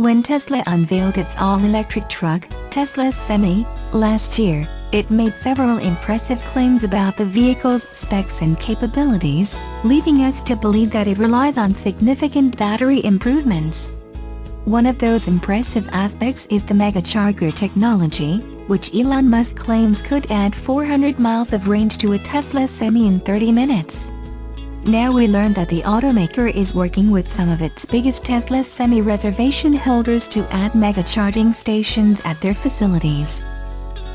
When Tesla unveiled its all-electric truck, Tesla Semi, last year, it made several impressive claims about the vehicle's specs and capabilities, leading us to believe that it relies on significant battery improvements. One of those impressive aspects is the Megacharger technology, which Elon Musk claims could add 400 miles of range to a Tesla Semi in 30 minutes. Now we learn that the automaker is working with some of its biggest Tesla Semi reservation holders to add Megacharging stations at their facilities.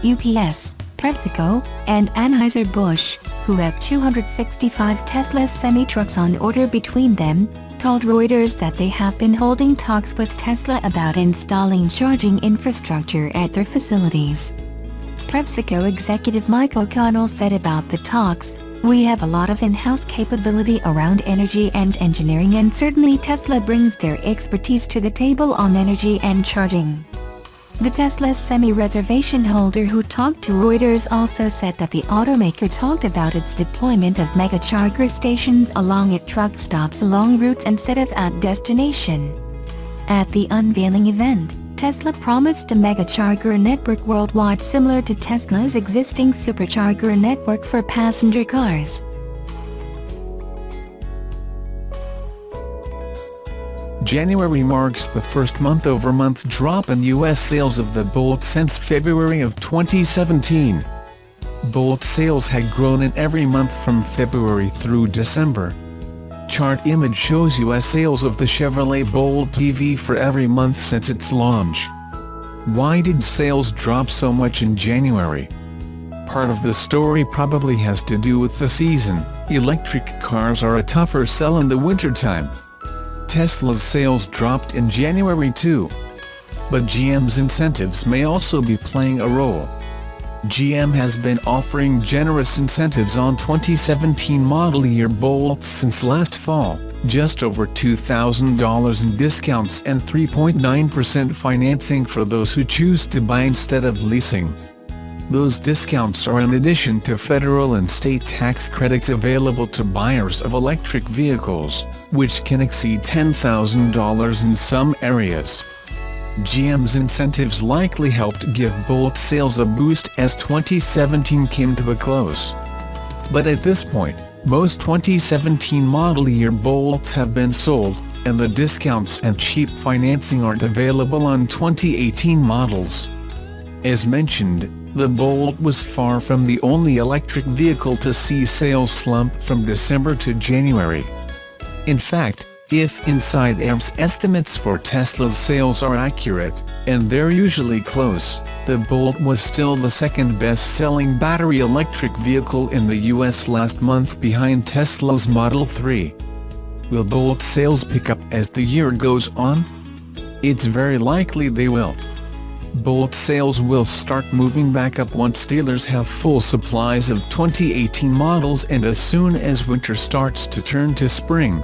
UPS, PepsiCo, and Anheuser-Busch, who have 265 Tesla Semi trucks on order between them, told Reuters that they have been holding talks with Tesla about installing charging infrastructure at their facilities. PepsiCo executive Mike O'Connell said about the talks, "We have a lot of in-house capability around energy and engineering, and certainly Tesla brings their expertise to the table on energy and charging." The Tesla Semi reservation holder who talked to Reuters also said that the automaker talked about its deployment of Megacharger stations along its truck stops along routes instead of at destination. At the unveiling event, Tesla promised a Megacharger network worldwide similar to Tesla's existing supercharger network for passenger cars. January marks the first month-over-month drop in U.S. sales of the Bolt since February of 2017. Bolt sales had grown in every month from February through December. Chart image shows U.S. sales of the Chevrolet Bolt EV for every month since its launch. Why did sales drop so much in January? Part of the story probably has to do with the season. Electric cars are a tougher sell in the wintertime. Tesla's sales dropped in January too. But GM's incentives may also be playing a role. GM has been offering generous incentives on 2017 model year Bolts since last fall, just over $2,000 in discounts and 3.9% financing for those who choose to buy instead of leasing. Those discounts are in addition to federal and state tax credits available to buyers of electric vehicles, which can exceed $10,000 in some areas. GM's incentives likely helped give Bolt sales a boost as 2017 came to a close. But at this point, most 2017 model year Bolts have been sold, and the discounts and cheap financing aren't available on 2018 models. As mentioned, the Bolt was far from the only electric vehicle to see sales slump from December to January. In fact, if Inside Amp's estimates for Tesla's sales are accurate, and they're usually close, the Bolt was still the second best-selling battery electric vehicle in the US last month behind Tesla's Model 3. Will Bolt sales pick up as the year goes on? It's very likely they will. Bolt sales will start moving back up once dealers have full supplies of 2018 models and as soon as winter starts to turn to spring.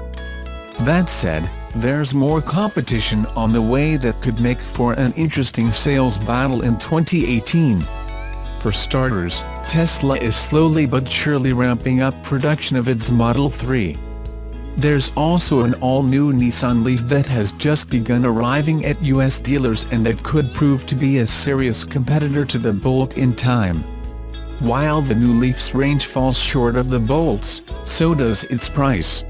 That said, there's more competition on the way that could make for an interesting sales battle in 2018. For starters, Tesla is slowly but surely ramping up production of its Model 3. There's also an all-new Nissan Leaf that has just begun arriving at US dealers and that could prove to be a serious competitor to the Bolt in time. While the new Leaf's range falls short of the Bolt's, so does its price.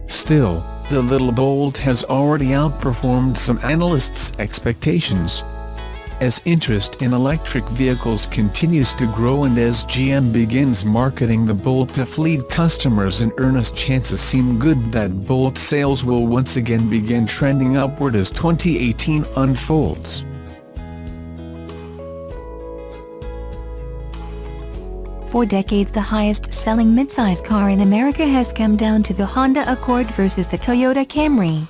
Still, the little Bolt has already outperformed some analysts' expectations. As interest in electric vehicles continues to grow and as GM begins marketing the Bolt to fleet customers in earnest, chances seem good that Bolt sales will once again begin trending upward as 2018 unfolds. For decades, the highest-selling midsize car in America has come down to the Honda Accord versus the Toyota Camry.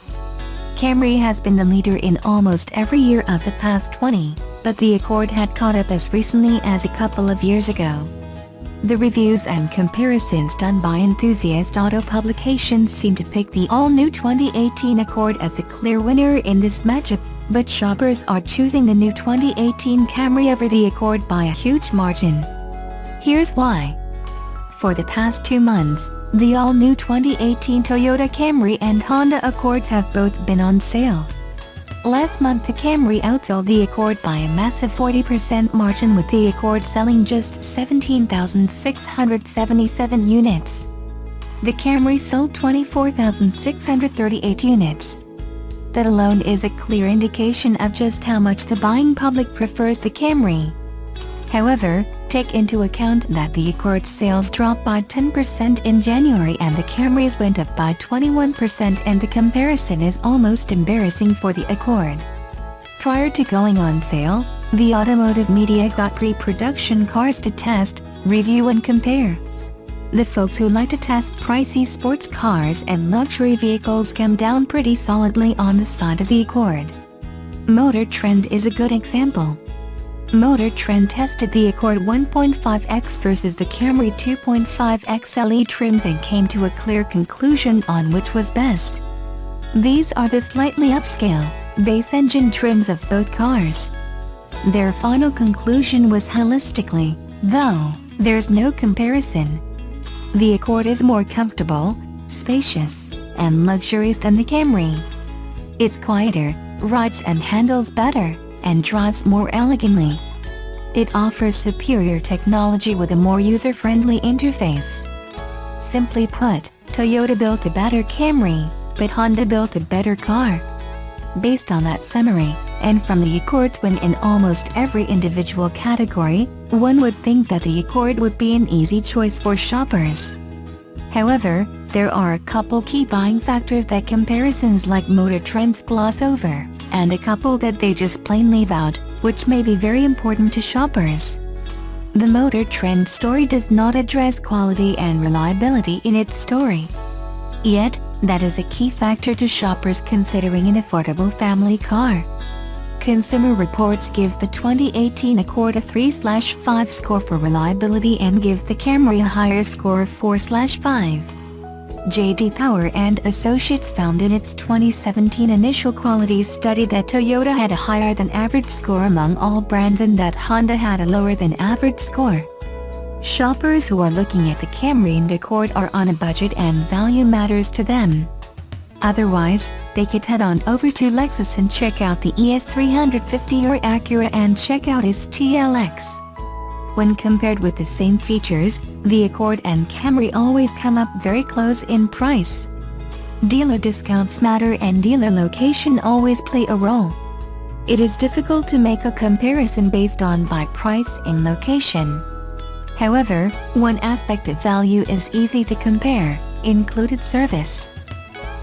Camry has been the leader in almost every year of the past 20, but the Accord had caught up as recently as a couple of years ago. The reviews and comparisons done by enthusiast auto publications seem to pick the all-new 2018 Accord as a clear winner in this matchup, but shoppers are choosing the new 2018 Camry over the Accord by a huge margin. Here's why. For the past 2 months, the all-new 2018 Toyota Camry and Honda Accords have both been on sale. Last month the Camry outsold the Accord by a massive 40% margin, with the Accord selling just 17,677 units. The Camry sold 24,638 units. That alone is a clear indication of just how much the buying public prefers the Camry. However, take into account that the Accord's sales dropped by 10% in January and the Camry's went up by 21%, and the comparison is almost embarrassing for the Accord. Prior to going on sale, the automotive media got pre-production cars to test, review and compare. The folks who like to test pricey sports cars and luxury vehicles came down pretty solidly on the side of the Accord. Motor Trend is a good example. Motor Trend tested the Accord 1.5X versus the Camry 2.5X LE trims and came to a clear conclusion on which was best. These are the slightly upscale, base engine trims of both cars. Their final conclusion was holistically, though, there's no comparison. The Accord is more comfortable, spacious, and luxurious than the Camry. It's quieter, rides and handles better, and drives more elegantly. It offers superior technology with a more user-friendly interface. Simply put, Toyota built a better Camry, but Honda built a better car. Based on that summary, and from the Accord's win in almost every individual category, one would think that the Accord would be an easy choice for shoppers. However, there are a couple key buying factors that comparisons like Motor Trends gloss over, and a couple that they just plain leave out, which may be very important to shoppers. The Motor Trend story does not address quality and reliability in its story. Yet, that is a key factor to shoppers considering an affordable family car. Consumer Reports gives the 2018 Accord a 3/5 score for reliability and gives the Camry a higher score of 4/5. J.D. Power and Associates found in its 2017 initial qualities study that Toyota had a higher than average score among all brands and that Honda had a lower than average score. Shoppers who are looking at the Camry and Accord are on a budget and value matters to them. Otherwise, they could head on over to Lexus and check out the ES350 or Acura and check out its TLX. When compared with the same features, the Accord and Camry always come up very close in price. Dealer discounts matter and dealer location always play a role. It is difficult to make a comparison based on by price and location. However, one aspect of value is easy to compare: included service.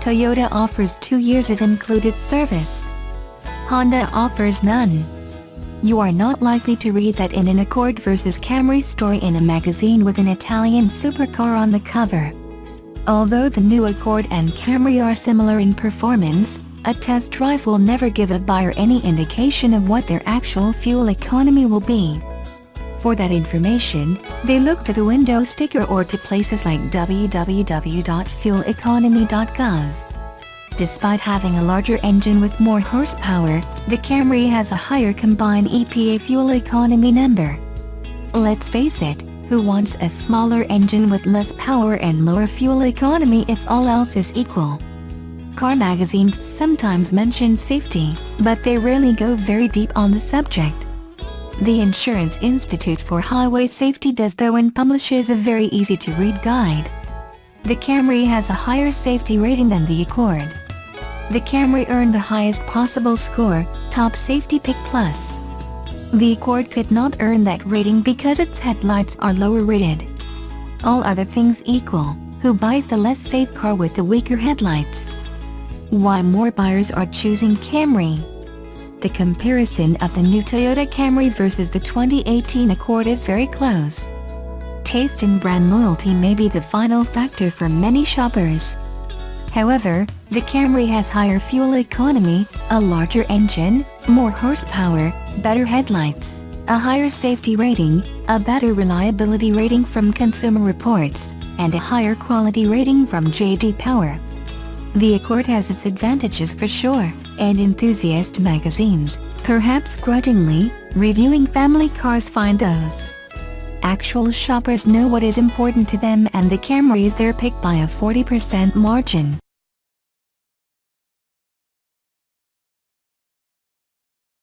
Toyota offers 2 years of included service. Honda offers none. You are not likely to read that in an Accord versus Camry story in a magazine with an Italian supercar on the cover. Although the new Accord and Camry are similar in performance, a test drive will never give a buyer any indication of what their actual fuel economy will be. For that information, they look to the window sticker or to places like www.fueleconomy.gov. Despite having a larger engine with more horsepower, the Camry has a higher combined EPA fuel economy number. Let's face it, who wants a smaller engine with less power and lower fuel economy if all else is equal? Car magazines sometimes mention safety, but they rarely go very deep on the subject. The Insurance Institute for Highway Safety does, though, and publishes a very easy-to-read guide. The Camry has a higher safety rating than the Accord. The Camry earned the highest possible score, Top Safety Pick Plus. The Accord could not earn that rating because its headlights are lower rated. All other things equal, who buys the less safe car with the weaker headlights? Why more buyers are choosing Camry? The comparison of the new Toyota Camry versus the 2018 Accord is very close. Taste and brand loyalty may be the final factor for many shoppers. However, the Camry has higher fuel economy, a larger engine, more horsepower, better headlights, a higher safety rating, a better reliability rating from Consumer Reports, and a higher quality rating from J.D. Power. The Accord has its advantages for sure, and enthusiast magazines, perhaps grudgingly, reviewing family cars find those. Actual shoppers know what is important to them, and the Camry is their pick by a 40% margin.